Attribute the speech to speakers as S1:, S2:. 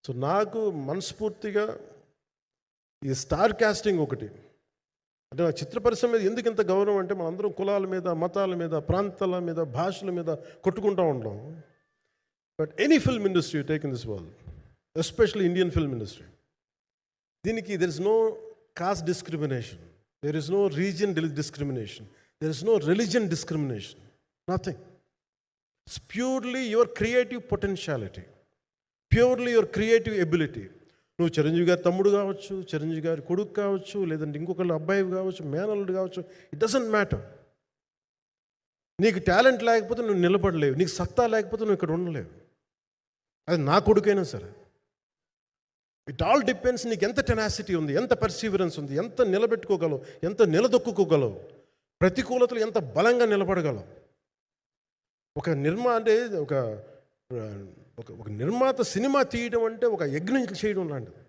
S1: So నాకు మనస్ఫూర్తిగా ఈ స్టార్ కాస్టింగ్ ఒకటి అంటే ఆ చిత్ర పరిశ్రమ మీద ఎందుకు ఇంత గౌరవం అంటే మనందరం కులాల మీద, మతాల మీద, ప్రాంతాల మీద, భాషల మీద కొట్టుకుంటూ ఉంటాం. But any film industry take in this world, especially Indian film industry, దీనికి there is no caste discrimination, there is no region discrimination, there is no religion discrimination, nothing. It's purely your creative potentiality, purely your creative ability. నువ్వు చిరంజీవి గారి తమ్ముడు కావచ్చు, చిరంజీవి గారి కొడుకు కావచ్చు, లేదంటే ఇంకొకళ్ళు అబ్బాయి కావచ్చు, మేనల్లుడు కావచ్చు, ఇట్ డజంట్ మ్యాటర్. నీకు టాలెంట్ లేకపోతే నువ్వు నిలబడలేవు, నీకు సత్తా లేకపోతే నువ్వు ఇక్కడ ఉండలేవు. అది నా కొడుకైనా సరే. ఇట్ ఆల్ డిపెండ్స్ నీకు ఎంత టెనాసిటీ ఉంది, ఎంత పర్సీవరెన్స్ ఉంది, ఎంత నిలబెట్టుకోగలవు, ఎంత నిలదొక్కుకోగలవు, ప్రతికూలతలు ఎంత బలంగా నిలబడగలవు. ఒక నిర్మాత సినిమా తీయడం అంటే ఒక యజ్ఞం చేయడం లాంటిది.